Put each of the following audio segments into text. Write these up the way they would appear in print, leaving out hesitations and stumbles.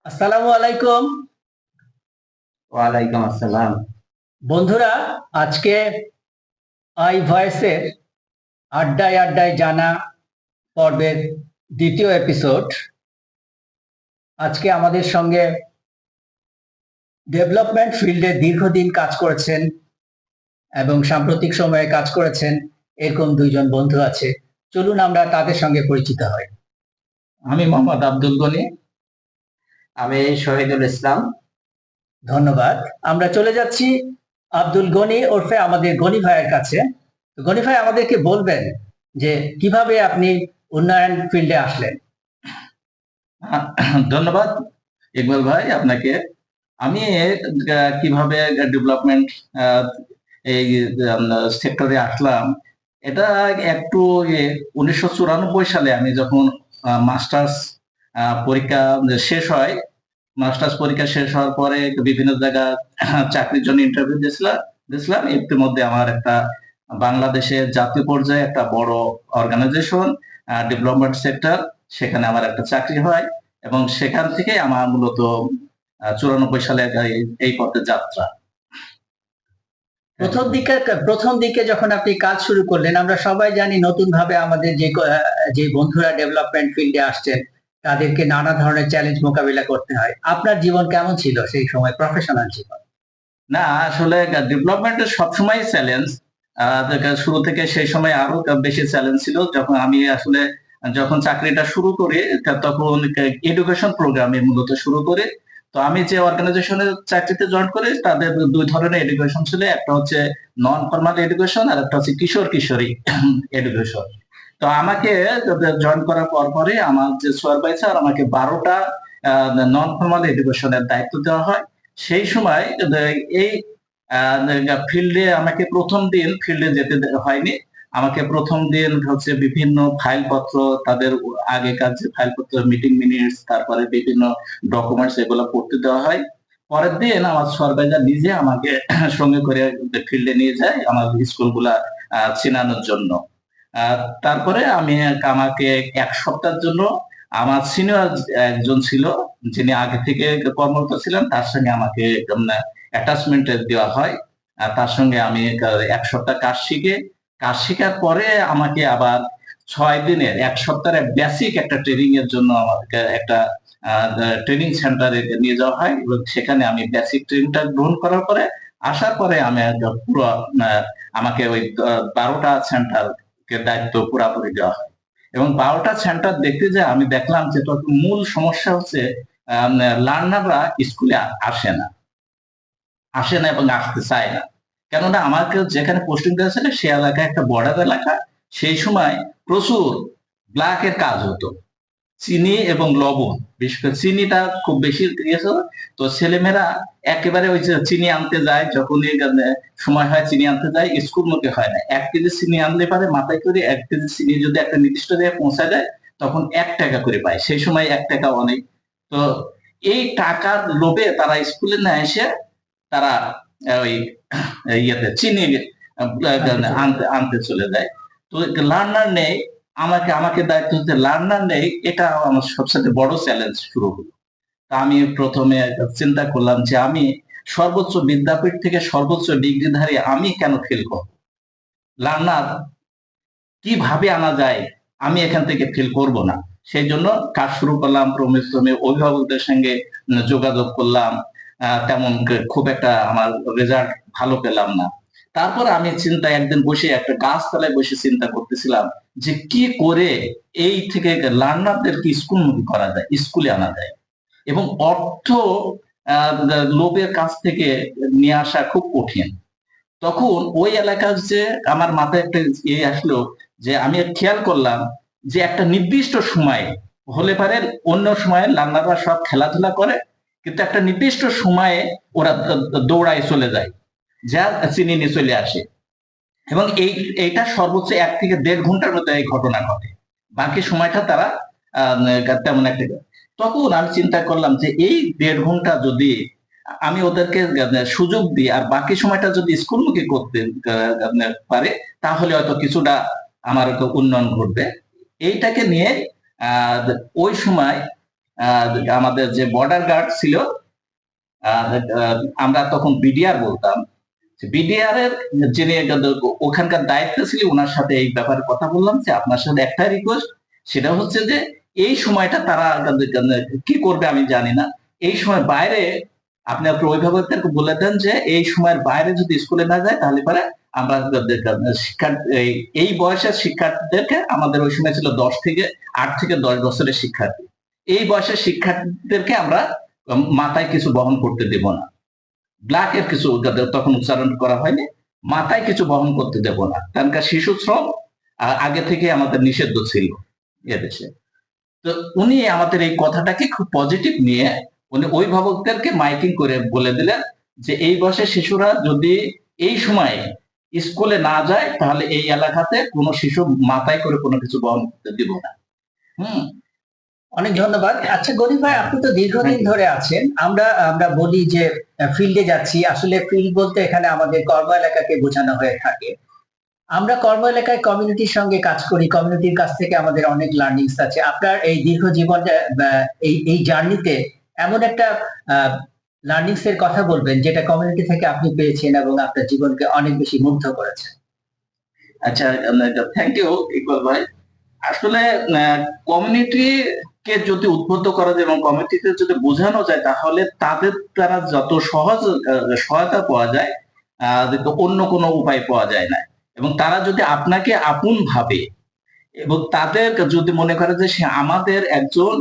আসসালামু আলাইকুম। ওয়ালাইকুম আসসালাম। বন্ধুরা, আজকে আই ভয়েসের আড্ডায় আড্ডায় জানা পর্বের দ্বিতীয় এপিসোড। আজকে আমাদের সঙ্গে ডেভেলপমেন্ট ফিল্ডে দীর্ঘদিন কাজ করেছেন এবং সাম্প্রতিক সময়ে কাজ করেছেন এরকম দুইজন বন্ধু আছে। চলুন আমরা তাদের সঙ্গে পরিচিত হই। আমি মোহাম্মদ আব্দুল গনি। আমি শহীদুল ইসলাম। ধন্যবাদ। আমরা চলে যাচ্ছি আব্দুল গনি ওরফে আমাদের গনি ভাইয়ের কাছে। গনি ভাই আমাদেরকে বলবেন যে কিভাবে আপনি উন্নয়ন ফিল্ডে আসলেন। ধন্যবাদ ইকবাল ভাই আপনাকে। আমি কিভাবে ডেভেলপমেন্ট এই সেক্টরে আসলাম, এটা একটু 1994 সালে আমি যখন মাস্টার্স পরীক্ষা শেষ হয়, মাস্টার্স পরীক্ষা শেষ হওয়ার পরে বিভিন্ন জায়গায় চাকরির জন্য ইন্টারভিউ দিয়েছিলাম। ইতিমধ্যে আমার একটা বাংলাদেশের জাতীয় পর্যায়ে একটা বড় অর্গানাইজেশন, ডেভেলপমেন্ট সেক্টর, সেখানে আমার একটা চাকরি হয় এবং সেখান থেকে আমার মূলত 94 সালে এই পথে যাত্রা। প্রথম দিকে যখন আপনি কাজ শুরু করলেন, আমরা সবাই জানি নতুন ভাবে আমাদের যে বন্ধুরা ডেভেলপমেন্ট ফিল্ডে আসছেন তাদেরকে নানা ধরনের চ্যালেঞ্জ মোকাবিলা করতে হয়। আপনার জীবন কেমন ছিল সেই সময়, প্রফেশনাল জীবন? না, আসলে ডেভেলপমেন্টের সবসময় চ্যালেঞ্জ। শুরু থেকে সেই সময় আরো বেশি চ্যালেঞ্জ ছিল। যখন চাকরিটা শুরু করি, তখন এডুকেশন প্রোগ্রামে মূলত শুরু করি। তো আমি যে অর্গানাইজেশনের চাকরিতে জয়েন করি, তাদের দুই ধরনের এডুকেশন ছিল। একটা হচ্ছে নন ফর্মাল এডুকেশন, আর একটা হচ্ছে কিশোর কিশোরী এডুকেশন। তো আমাকে জয়েন করার পরে আমার যে সুপারভাইজার আমাকে 12টা নন ফর্মাল এডুকেশনের দায়িত্ব দেওয়া হয়। সেই সময় এই ফিল্ডে আমাকে প্রথম দিন ফিল্ডে যেতে হয়নি। আমাকে প্রথম দিন হচ্ছে বিভিন্ন ফাইলপত্র, তাদের আগেকার যে ফাইলপত্র, মিটিং মিনিটস, তারপরে বিভিন্ন ডকুমেন্টস, এগুলো পড়তে দেওয়া হয়। পরের দিন আমার সুপারভাইজার নিজে আমাকে সঙ্গে করে ফিল্ডে নিয়ে যায় আমার স্কুলগুলা চেনানোর জন্য। তারপরে আমাকে 1 সপ্তাহের জন্য আমার সিনিয়র একজন ছিল, যিনি আগে থেকে কর্মরত ছিলেন, তার সঙ্গে আমাকে অ্যাটাচমেন্ট দেওয়া হয়। তার সঙ্গে আমি 1 সপ্তাহ কাজ শেখার পরে আমাকে আবার 6 দিনের 1 সপ্তাহের বেসিক একটা ট্রেনিং এর জন্য আমাকে একটা ট্রেনিং সেন্টারে নিয়ে যাওয়া হয় এবং সেখানে আমি বেসিক ট্রেনিংটা গ্রহণ করার পরে আসার পরে আমি পুরো আমাকে ওই 12টা সেন্টার দায়িত্ব পুরাপুরি দেওয়া হয়। এবং 12টা সেন্টার দেখতে যে আমি দেখলাম যে মূল সমস্যা হচ্ছে লার্নাররা স্কুলে আসে না এবং আসতে চায় না। কেননা আমাকে যেখানে পোস্টিং দেওয়া ছিল সে এলাকা একটা বর্ডার এলাকা। সেই সময় প্রচুর ব্ল্যাকের কাজ হতো, চিনি এবং লবণ, বিশেষ করে চিনিটা খুব বেশি দিয়েছে। তো ছেলেমেয়েরা একেবারে ওই যে চিনি আনতে যায়, যখনই সময় হয় চিনি আনতে যায়, স্কুল মুখে হয় না। 1 কেজি চিনি আনলে পারে মাথায় করে, 1 কেজি চিনি যদি একটা নির্দিষ্ট জায়গায় পৌঁছায় যায় তখন 1 টাকা করে পায়। সেই সময় 1 টাকা অনেক। তো এই টাকার লোভে তারা স্কুলে না এসে তারা ওই ইয়েতে চিনি আনতে আনতে চলে যায়। তো লার্নার নেই, আমাকে দায়িত্ব হচ্ছে লার্নার নেই। এটা আমার সবচেয়ে বড় চ্যালেঞ্জ শুরু হলো। তা আমি প্রথমে চিন্তা করলাম যে আমি সর্বোচ্চ বিদ্যাপীঠ থেকে সর্বোচ্চ ডিগ্রিধারী আমি কেন ফেল করব? লার্নার কিভাবে আনা যায়, আমি এখান থেকে ফেল করব না। সেই জন্য কাজ শুরু করলাম। ক্রমে অভিভাবকদের সঙ্গে যোগাযোগ করলাম। তেমন খুব একটা আমার রেজাল্ট ভালো পেলাম না। তারপর আমি একদিন বসে একটা গাছতলায় বসে চিন্তা করতেছিলাম যে কি করে এই থেকে লার্নারদেরকে স্কুলমুখী করা যায়, স্কুলে আনা যায়। এবং অর্থ লোভের কাছ থেকে নিয়ে আসা খুব কঠিন। তখন ওই এলাকার যে আমার মাথায় একটা আসলো, যে আমি খেয়াল করলাম যে একটা নির্দিষ্ট সময়ে হলে পারে, অন্য সময়ে লার্নাররা সব খেলাধুলা করে, কিন্তু একটা নির্দিষ্ট সময়ে ওরা দৌড়ায় চলে যায়, যা চিনি নিয়ে চলে আসে। এবং এইটা সর্বোচ্চ 1 থেকে 1.5 ঘন্টার মধ্যে এই ঘটনা ঘটে। বাকি সময়টা তারা তেমন একটা। তখন আমি চিন্তা করলাম যে এই 1.5 ঘন্টা যদি আমি ওদেরকে সুযোগ দিই আর বাকি সময়টা যদি স্কুলমুখী করতে পারে, তাহলে হয়তো কিছুটা আমার উন্নয়ন ঘটবে। এইটাকে নিয়ে ওই সময় আহ, আমাদের যে বর্ডার গার্ড ছিল, আহ, আহ, আমরা তখন বিডিআর বলতাম, বিডিআর এর যিনি ওখানকার দায়িত্ব ছিল, ওনার সাথে এই ব্যাপারে কথা বললাম যে আপনার সাথে একটা রিকোয়েস্ট, সেটা হচ্ছে যে এই সময়টা তারা কি করবে আমি জানি না, এই সময় বাইরে আপনি আপনার অভিভাবকদেরকে বলে দেন যে এই সময়ের বাইরে যদি স্কুলে না যায় তাহলে পরে আমরা শিক্ষা এই বয়সের শিক্ষার্থীদেরকে, আমাদের ওই সময় ছিল 8 থেকে 10 বছরের শিক্ষার্থী, এই বয়সের শিক্ষার্থীদেরকে আমরা মাথায় কিছু বহন করতে দেব না, ব্ল্যাকের কিছু তখন উচ্চারণ করা হয়নি, মাথায় কিছু বহন করতে দেব না, কারণ শিশু শ্রম আগে থেকে আমাদের নিষিদ্ধ ছিল এদেশে। তো উনি আমাদের এই কথাটাকে খুব পজিটিভ নিয়ে উনি অভিভাবকদেরকে মাইকিং করে বলে দিলেন যে এই বয়সের শিশুরা যদি এই সময়ে স্কুলে না যায় তাহলে এই এলাকাতে কোনো শিশু মাথায় করে কোনো কিছু বহন করতে দিব না। হুম। অনেক ধন্যবাদ। আচ্ছা গনি ভাই, আপনি তো দীর্ঘদিন ধরে আছেন। আমরা আমরা বলি যে ফিল্ডে যাচ্ছি, আসলে ফিল্ড বলতে এখানে আমাদের কর্ম এলাকাকে বোঝানো হয়ে থাকে। আমরা কর্ম এলাকায় কমিউনিটির সঙ্গে কাজ করি, কমিউনিটির কাছ থেকে আমাদের অনেক লার্নিংস আছে। আপনার এই দীর্ঘ জীবন এই জার্নিতে এমন একটা লার্নিংস এর কথা বলবেন যেটা কমিউনিটি থেকে আপনি পেয়েছেন এবং আপনার জীবনকে অনেক বেশি মুগ্ধ করেছে। আচ্ছা, থ্যাংক ইউ ইকবাল ভাই। আসলে কমিউনিটি কে যদি উদ্বুদ্ধ করা যায় এবং কমিউনিটিতে যদি বোঝানো যায় তাহলে তাদের দ্বারা যত সহজ সহায়তা পাওয়া যায়, অন্য কোনো উপায় পাওয়া যায় না। এবং তারা যদি আপনাকে আপন ভাবে এবং তাদের যদি মনে করে যে সে আমাদের একজন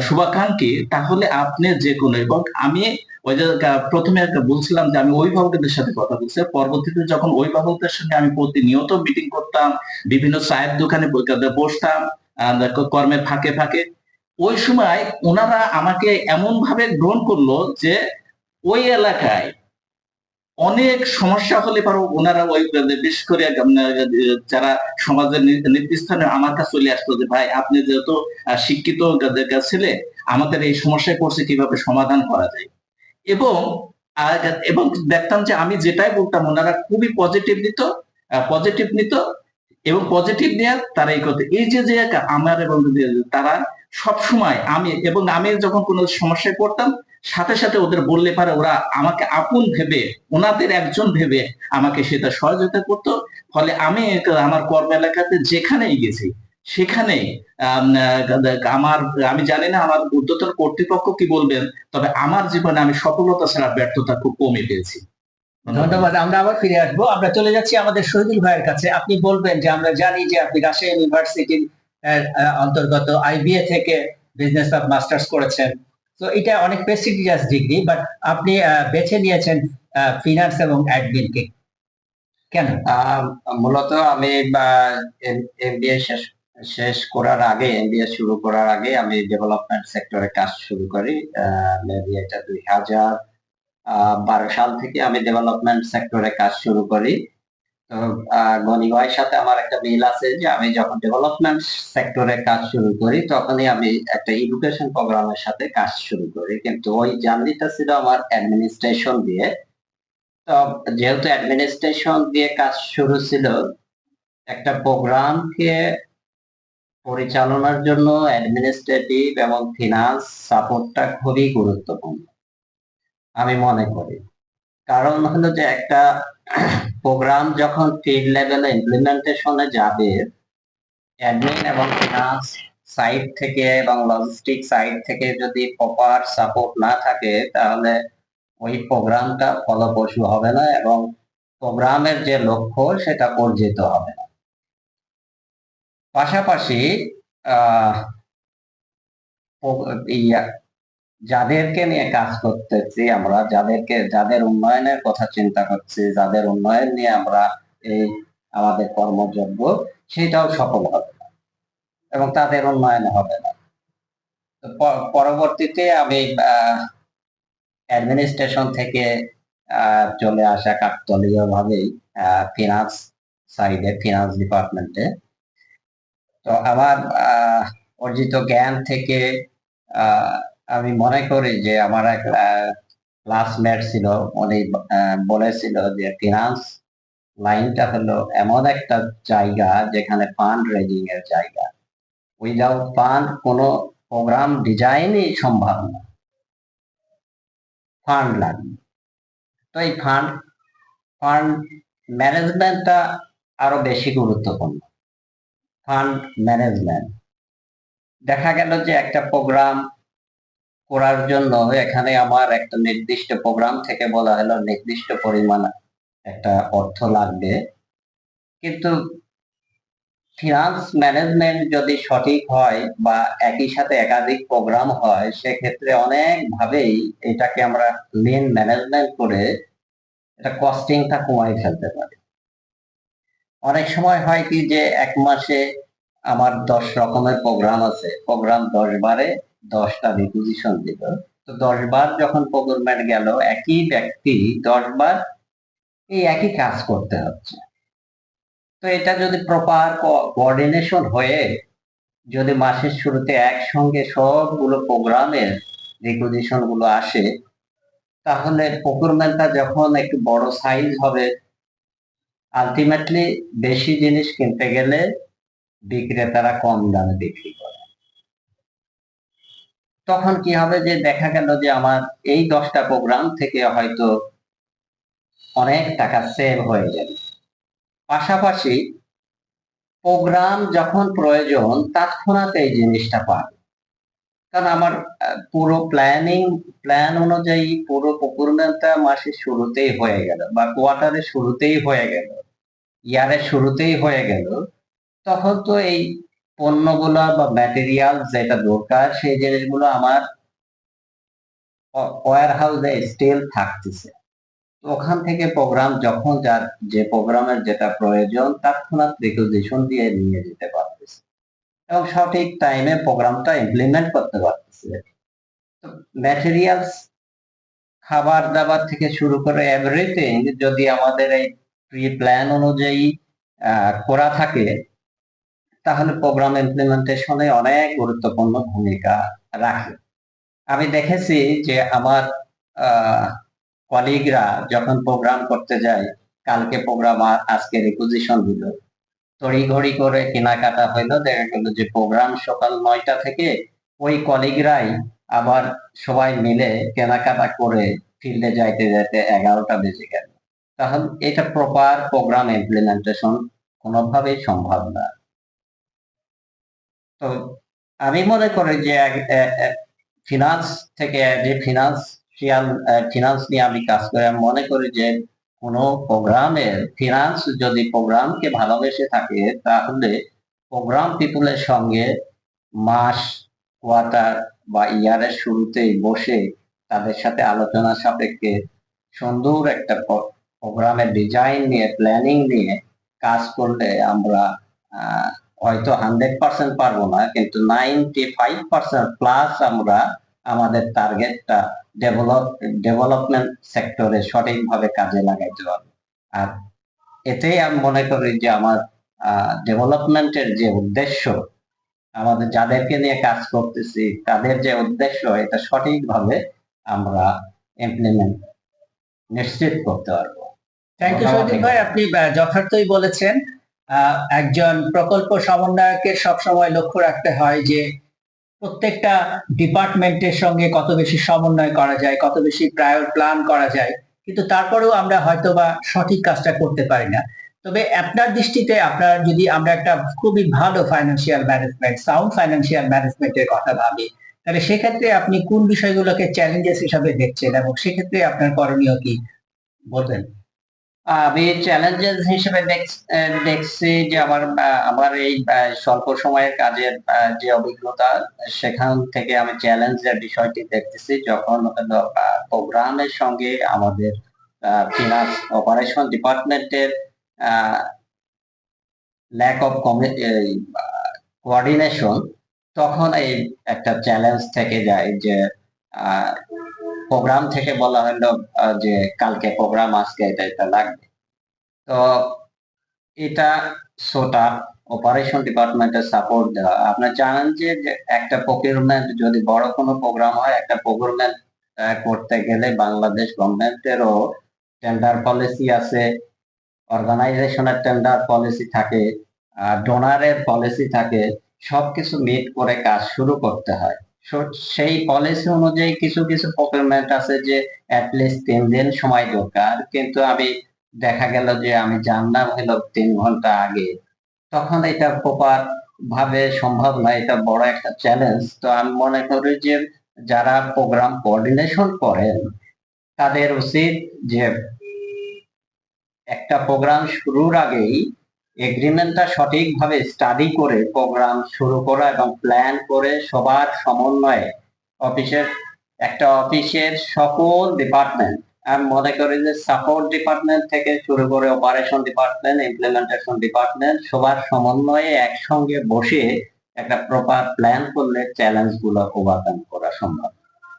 শুভাকাঙ্ক্ষী, তাহলে আপনি যে কোনো, এবং আমি ওই যে প্রথমে বলছিলাম যে আমি অভিভাবকদের সাথে কথা বলছি, পরবর্তীতে যখন অভিভাবকদের সঙ্গে আমি প্রতিনিয়ত মিটিং করতাম, বিভিন্ন চায়ের দোকানে বসতাম কর্মের ফাঁকে ফাঁকে, ওই সময় ওনারা আমাকে এমন ভাবে গ্রহণ করলো যে ওই এলাকায় অনেক সমস্যা হলে পারো ওনারা ওই বিশেষ করে যারা সমাজের নেতৃস্থানে আমার কাছে চলে আসতো যে ভাই আপনি যেহেতু শিক্ষিত ছেলে, আমাদের এই সমস্যায় পড়ছে, কিভাবে সমাধান করা যায়। এবং এবং দেখতাম যে আমি যেটাই বলতাম ওনারা খুবই পজিটিভ নিত এবং পজিটিভ নিয়ে তারা এই করতে, এই যে আমার এবং তারা সব সময় আমি যখন কোনো সমস্যায় পড়তাম সাথে সাথে ওদের বললে পারে ওরা আমাকে আপন ভেবে, ওনাদের একজন ভেবে আমাকে সেটা সহযোগিতা করতো। ফলে আমি আমার কর্ম এলাকাতে যেখানেই গেছি সেখানেই আমার, আমি জানি না আমার ঊর্ধ্বতন কর্তৃপক্ষ কি বলবেন, তবে আমার জীবনে আমি সফলতা ছাড়া ব্যর্থতা খুব কমই পেয়েছি। ধন্যবাদ। আমরা আবার ফিরে আসবো। আমরা চলে যাচ্ছি আমাদের শহীদুল ভাইয়ের কাছে। আপনি বলবেন যে আমরা জানি যে আপনি রাজশাহী ইউনিভার্সিটির অন্তর্গত আইবিএ থেকে বিজনেস অফ মাস্টার্স করেছেন। তো এটা অনেক প্রেস্টিজিয়াস ডিগ্রি, বাট আপনি বেছে নিয়েছেন ফিনান্স এবং অ্যাডমিনকে, কেন? মূলত আমি এমবিএ শেষ করার আগে, এমবিএ শুরু করার আগে আমি ডেভেলপমেন্ট সেক্টরে কাজ শুরু করি। মেবি এটা 2012 সাল থেকে আমি ডেভেলপমেন্ট সেক্টরে কাজ শুরু করি। তো গনি ভাইয়ের সাথে আমার একটা মিল আছে যে আমি যখন ডেভেলপমেন্ট সেক্টরে কাজ শুরু করি তখনই আমি একটা এডুকেশন প্রোগ্রামের সাথে কাজ শুরু করি, কিন্তু ওই জার্নিটা ছিল আমার অ্যাডমিনিস্ট্রেশন দিয়ে। তো যেহেতু অ্যাডমিনিস্ট্রেশন দিয়ে কাজ শুরু ছিল, একটা প্রোগ্রামকে পরিচালনার জন্য অ্যাডমিনিস্ট্রেটিভ এবং ফিনান্স সাপোর্টটা খুবই গুরুত্বপূর্ণ আমি মনে করি। কারণ হলো যে একটা প্রোগ্রাম যখন ফিল্ড লেভেলে ইমপ্লিমেন্টেশনে যাবে, অ্যাডমিন এবং ফিনান্স সাইড থেকে এবং লজিস্টিক সাইড থেকে যদি প্রপার সাপোর্ট না থাকে তাহলে ওই প্রোগ্রামটা ফলপ্রসূ হবে না এবং প্রোগ্রামের যে লক্ষ্য সেটা অর্জিত হবে না। পাশাপাশি যাদেরকে নিয়ে কাজ করতেছি আমরা, যাদের উন্নয়নের কথা চিন্তা করছি, যাদের উন্নয়ন নিয়ে আমরা এই আমাদের কর্মযোগ্য, সেটাও সফল হবে না এবং তাদের উন্নয়ন হবে না। পরবর্তীতে আমি অ্যাডমিনিস্ট্রেশন থেকে চলে আসা কাকতালীয় ভাবেই ফিনান্স সাইডে, ফিনান্স ডিপার্টমেন্টে। তো আমার অর্জিত জ্ঞান থেকে আমি মনে করি যে আমার এক ক্লাসমেট ছিল, উনি বলেছিল যে ফিনান্স লাইনটা হলো এমন একটা জায়গা যেখানে ফান্ড রেজিং এর জায়গা। উইদাউট ফান্ড কোনো প্রোগ্রাম ডিজাইনই সম্ভব না, ফান্ড লাগবে। তো এই ফান্ড ম্যানেজমেন্টটা আরো বেশি গুরুত্বপূর্ণ। ফান্ড ম্যানেজমেন্ট, দেখা গেল যে একটা প্রোগ্রাম করার জন্য এখানে আমার একটা নির্দিষ্ট প্রোগ্রাম থেকে বলা হলো নির্দিষ্ট পরিমাণ একটা অর্থ লাগবে, কিন্তু ফিনান্স ম্যানেজমেন্ট যদি সঠিক হয় বা একই সাথে একাধিক প্রোগ্রাম হয়, সেক্ষেত্রে অনেক ভাবেই এটাকে আমরা লিন ম্যানেজমেন্ট করে এটা কস্টিংটা কমাই ফেলতে পারি। অনেক সময় হয় কি যে এক মাসে আমার 10 রকমের প্রোগ্রাম আছে, প্রোগ্রাম 10 বারে 10টা রিকুইজিশন দিল, তো 10 বার যখন প্রোগ্রামেন্ট গেল, একই ব্যক্তি 10 বার এই একই কাজ করতে হচ্ছে। তো এটা যদি প্রপার কোঅর্ডিনেশন হয়ে যদি মাসের শুরুতে একসঙ্গে সবগুলো প্রোগ্রামের রিকুইজিশন গুলো আসে, তাহলে প্রকিউরমেন্টটা যখন একটু বড় সাইজ হবে, আলটিমেটলি বেশি জিনিস কিনতে গেলে বিক্রেতারা কম দামে বিক্রি করে। তখন কি হবে যে দেখা গেল যে আমার এই 10টা প্রোগ্রাম থেকে হয়তো অনেক টাকা সেভ হয়ে যাবে। পাশাপাশি প্রোগ্রাম যখন প্রয়োজন তৎক্ষণাৎ এই জিনিসটা পাবে, কারণ আমার পুরো প্ল্যান অনুযায়ী পুরো প্রকিউরমেন্টটা মাসের শুরুতেই হয়ে গেল বা কোয়ার্টারের শুরুতেই হয়ে গেল, ইয়ারের শুরুতেই হয়ে গেল, তখন তো এই পণ্যগুলো বা ম্যাটেরিয়াল যেটা দরকার সেই জিনিসগুলো আমার ওয়্যার হাউসে স্টিল থাকতেছে। ওখান থেকে প্রোগ্রাম যখন যার যে প্রোগ্রামের যেটা প্রয়োজন তৎক্ষণাৎ রিকুইজিশন দিয়ে নিয়ে যেতে পারতেছে এবং সঠিক টাইমে প্রোগ্রামটা ইমপ্লিমেন্ট করতে পারতেছে। তো ম্যাটেরিয়ালস, খাবার দাবার থেকে শুরু করে এভরিথিং যদি আমাদের এই প্রি প্ল্যান অনুযায়ী করা থাকে, তাহলে প্রোগ্রাম ইমপ্লিমেন্টেশনে অনেক গুরুত্বপূর্ণ ভূমিকা রাখে। আমি দেখেছি যে আমার কলিগরা যখন প্রোগ্রাম করতে যায়, কালকে প্রোগ্রাম আজকে রিকুইজিশন দিল, তড়িঘড়ি করে কেনাকাটা হইলো, দেখা গেল যে প্রোগ্রাম সকাল 9টা থেকে ওই কলিগরাই আবার সবাই মিলে কেনাকাটা করে ফিল্ডে যাইতে যাইতে 11টা বেজে গেল। তাহলে এটা প্রপার প্রোগ্রাম ইমপ্লিমেন্টেশন কোনোভাবেই সম্ভব না। তো আমি মনে করি যে ফিনান্স থেকে, যে ফিনান্স নিয়ে আমি কাজ করি, আমি মনে করি যে কোনো প্রোগ্রামের ফিনান্স যদি প্রোগ্রামকে ভালোবেসে থাকে, তাহলে প্রোগ্রাম পিপুলের সঙ্গে মাস, কোয়ার্টার বা ইয়ারের শুরুতেই বসে তাদের সাথে আলোচনা সাপেক্ষে সুন্দর একটা প্রোগ্রামের ডিজাইন নিয়ে, প্ল্যানিং নিয়ে কাজ করলে আমরা হয়তো 100% পারবো না, কিন্তু 95% প্লাস আমরা আমাদের টার্গেটটা ডেভেলপমেন্ট সেক্টরে সঠিকভাবে কাজে লাগাইতে পারবো। আর এতেই আমি মনে করি যে আমার ডেভেলপমেন্টের যে উদ্দেশ্য, আমাদের যাদেরকে নিয়ে কাজ করতেছি তাদের যে উদ্দেশ্য, এটা সঠিকভাবে আমরা ইমপ্লিমেন্ট নিশ্চিত করতে পারবো। থ্যাংক ইউ সৈদিক ভাই, আপনি যথার্থই বলেছেন। একজন প্রকল্প সমন্বয়কের সবসময় লক্ষ্য রাখতে হয় যে প্রত্যেকটা ডিপার্টমেন্টের সঙ্গে কত বেশি সমন্বয় করা যায়, কত বেশি প্রায়র প্ল্যান করা যায়, কিন্তু তারপরেও আমরা হয়তোবা সঠিক কাজটা করতে পারি না। তবে আপনার দৃষ্টিতে, আপনার যদি আমরা একটা খুবই ভালো ফাইন্যান্সিয়াল ম্যানেজমেন্ট, সাউন্ড ফাইন্যান্সিয়াল ম্যানেজমেন্টের কথা ভাবি, তাহলে সেক্ষেত্রে আপনি কোন বিষয়গুলোকে চ্যালেঞ্জেস হিসাবে দেখছেন এবং সেক্ষেত্রে আপনার করণীয় কি বলবেন? আমি চ্যালেঞ্জেস হিসেবে দেখছি যে আমার এই স্বল্প সময়ের কাজের যে অভিজ্ঞতা, সেখান থেকে আমি চ্যালেঞ্জের বিষয়টি দেখতেছি যখন প্রোগ্রামের সঙ্গে আমাদের ফিনান্স অপারেশন ডিপার্টমেন্টের ল্যাক অফ কোঅর্ডিনেশন, তখন এই একটা চ্যালেঞ্জ থেকে যায় যে প্রোগ্রাম থেকে বলা হলো যে কালকে প্রোগ্রাম, আজকে এটা লাগবে। তো এটা সোটা অপারেশন ডিপার্টমেন্টের সাপোর্ট দেওয়া। আপনার জানেন যে একটা প্রকিউরমেন্ট যদি বড় কোনো প্রোগ্রাম হয়, একটা প্রকিউরমেন্ট করতে গেলে বাংলাদেশ গভর্নমেন্টেরও টেন্ডার পলিসি আছে, অর্গানাইজেশনের টেন্ডার পলিসি থাকে, ডোনারের পলিসি থাকে, সবকিছু মিট করে কাজ শুরু করতে হয়। সেই পলিসি অনুযায়ী কিছু কিছু প্রকুরমেন্ট আছে যে অ্যাটলিস্ট 3 দিন সময় দরকার, কিন্তু আমি দেখা গেল যে আমি জানলাম হলো 3 ঘন্টা আগে, তখন এটা প্রপার ভাবে সম্ভব নয়, এটা বড় একটা চ্যালেঞ্জ। তো আমি মনে করি যে যারা প্রোগ্রাম কোঅর্ডিনেশন করেন তাদের উচিত যে একটা প্রোগ্রাম শুরুর আগেই এগ্রিমেন্টটা সঠিকভাবে স্টাডি করে প্রোগ্রাম শুরু করা এবং প্ল্যান করে সবার সমন্বয়ে অফিসের অফিসের সকল ডিপার্টমেন্ট, আমি মনে করি যে সাপোর্ট ডিপার্টমেন্ট থেকে শুরু করে অপারেশন ডিপার্টমেন্ট, ইমপ্লিমেন্টেশন ডিপার্টমেন্ট, সবার সমন্বয়ে একসঙ্গে বসে একটা প্রপার প্ল্যান করলে চ্যালেঞ্জ গুলো ওভারকাম করা সম্ভব।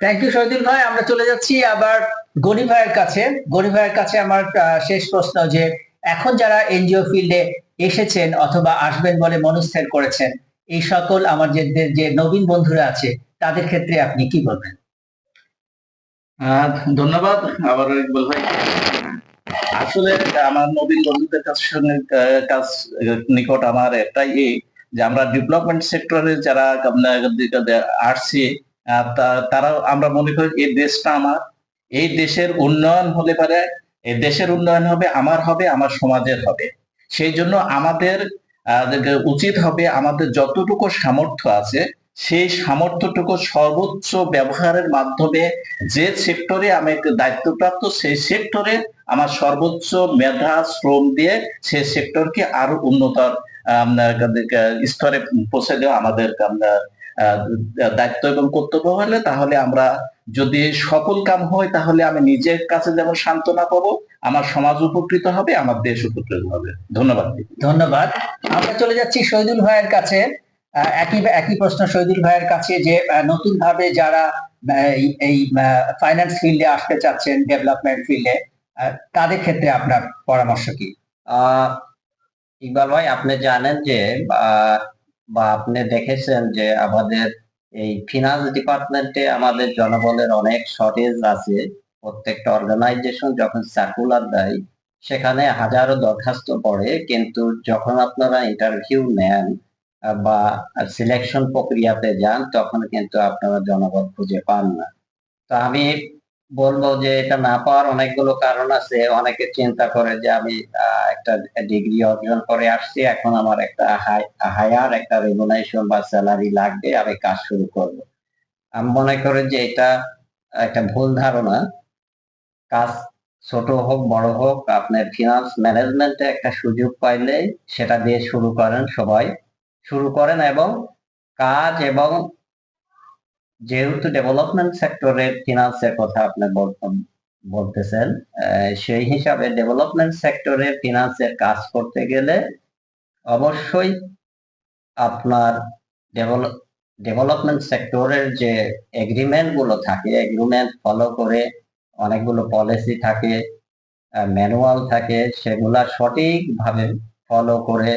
থ্যাংক ইউ শহীদুল ভাই। আমরা চলে যাচ্ছি আবার গনি ভাইয়ের কাছে। গনি ভাইয়ের কাছে আমার শেষ প্রশ্ন যে এখন যারা এনজিও ফিল্ডে এসেছেন অথবা আসবেন বলে মনস্থির করেছেন, এই সকল আমার যে নবীন বন্ধুরা আছে তাদের ক্ষেত্রে আপনি কি বলবেন? ধন্যবাদ আবার ইকবাল ভাই। আসলে আমার নবীন বন্ধুদের কাছ নিকট আমার একটাই যে আমরা ডেভেলপমেন্ট সেক্টরে যারা আসছি, তারা আমরা মনে করি এই দেশটা আমার, এই দেশের উন্নয়ন হলে পারে, এই দেশের উন্নয়ন হবে, আমার সমাজের হবে। সেই জন্য আমাদের উচিত হবে আমাদের যতটুকু সামর্থ্য আছে সেই সামর্থ্যটুকু সর্বোচ্চ ব্যবহারের মাধ্যমে যে সেক্টরে আমি দায়িত্বপ্রাপ্ত সেই সেক্টরে আমার সর্বোচ্চ মেধা শ্রম দিয়ে সেই সেক্টরকে আরো উন্নত স্তরে পৌঁছে দেওয়া আমাদের দায়িত্ব এবং কর্তব্য হলে, তাহলে আমরা যদি সফল কাম হয় তাহলে আমি নিজের কাছে যেমন সান্ত্বনা পাবো, আমার সমাজ উপকৃত হবে, আমার দেশ উপকৃত হবে। ধন্যবাদ। ধন্যবাদ। আমরা চলে যাচ্ছি শহীদুল ভাইয়ের কাছে। একই প্রশ্ন শহীদুল ভাইয়ের কাছে যে নতুন ভাবে যারা এই ফাইন্যান্স ফিল্ডে আসতে চাচ্ছেন, ডেভেলপমেন্ট ফিল্ডে, তাদের ক্ষেত্রে আপনার পরামর্শ কি? ইকবাল ভাই, আপনি জানেন যে বা আপনি দেখেছেন যে আমাদের এই ফিনান্স ডিপার্টমেন্টে আমাদের জনবলের অনেক শর্টেজ আছে। প্রত্যেকটা অর্গানাইজেশন যখন সার্কুলার দেয় সেখানে হাজারো দরখাস্ত পড়ে, কিন্তু যখন আপনারা ইন্টারভিউ নেন বা সিলেকশন প্রক্রিয়াতে যান তখন কিন্তু আপনারা জনবল খুঁজে পান না। তো আমি বলবো যে এটা না পাওয়ার অনেকগুলো কারণ আছে। অনেকে চিন্তা করে যে আমি একটা ডিগ্রি অর্জন করে আসছি, এখন আমার একটা হায়ার একটা রেমুনারেশন বা স্যালারি লাগবে, আমি কাজ শুরু করব। আমি মনে করি যে এটা একটা ভুল ধারণা। কাজ ছোট হোক বড় হোক, আপনার ফিনান্স ম্যানেজমেন্টে একটা সুযোগ পাইলে সেটা দিয়ে শুরু করেন, সবাই শুরু করেন। এবং কাজ, এবং যেহেতু ডেভেলপমেন্ট সেক্টরের ফিনান্সের কথা আপনি বলতেছেন, সেই হিসাবে ডেভেলপমেন্ট সেক্টরের ফিনান্সের কাজ করতে গেলে অবশ্যই আপনার ডেভেলপমেন্ট সেক্টরের যে এগ্রিমেন্ট গুলো থাকে, এগ্রিমেন্ট ফলো করে, অনেকগুলো পলিসি থাকে, ম্যানুয়াল থাকে, সেগুলা সঠিকভাবে ফলো করে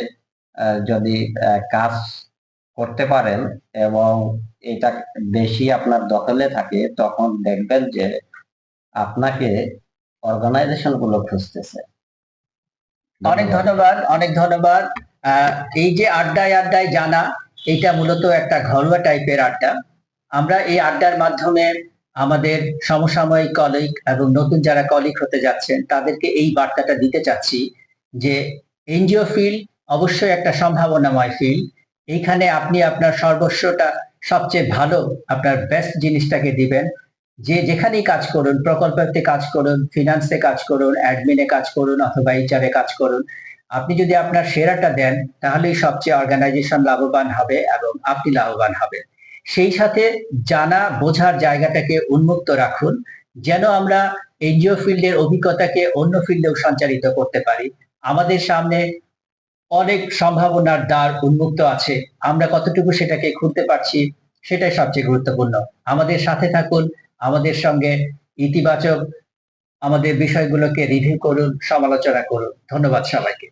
যদি কাজ করতে পারেন এবং এটা বেশি আপনার দখলে থাকে, তখন দেখবেন যে আপনাকে অর্গানাইজেশন গুলো খুঁজতেছে। অনেক ধন্যবাদ, অনেক ধন্যবাদ। এই যে আড্ডায় আড্ডায় জানা, এটা মূলত একটা ঘরোয়া টাইপের আড্ডা। আমরা এই আড্ডার মাধ্যমে আমাদের সমসাময়িক কলিগ এবং নতুন যারা কলিগ হতে যাচ্ছেন তাদেরকে এই বার্তাটা দিতে চাচ্ছি যে এনজিও ফিল্ড অবশ্যই একটা সম্ভাবনাময় ফিল্ড। এইখানে আপনি আপনার সর্বস্বটা, সবচেয়ে ভালো আপনার বেস্ট জিনিসটাকে দিবেন। যে যেখানেই কাজ করুন, প্রকল্পতে কাজ করুন, ফিনান্সে কাজ করুন, অ্যাডমিনে কাজ করুন অথবা এইচআরে কাজ করুন, আপনি যদি আপনার সেরাটা দেন তাহলেই সবচেয়ে অর্গানাইজেশন লাভবান হবে এবং আপনি লাভবান হবেন। সেই সাথে জানা বোঝার জায়গাটাকে উন্মুক্ত রাখুন, যেন আমরা এনজিও ফিল্ডের অভিজ্ঞতাকে অন্য ফিল্ডেও সঞ্চারিত করতে পারি। আমাদের সামনে অনেক সম্ভাবনার দ্বার উন্মুক্ত আছে, আমরা কতটুকু সেটাকে খুলতে পারছি সেটাই সবচেয়ে গুরুত্বপূর্ণ। আমাদের সাথে থাকুন, আমাদের সঙ্গে ইতিবাচক আমাদের বিষয়গুলোকে রিভিউ করুন, সমালোচনা করুন। ধন্যবাদ সবাইকে।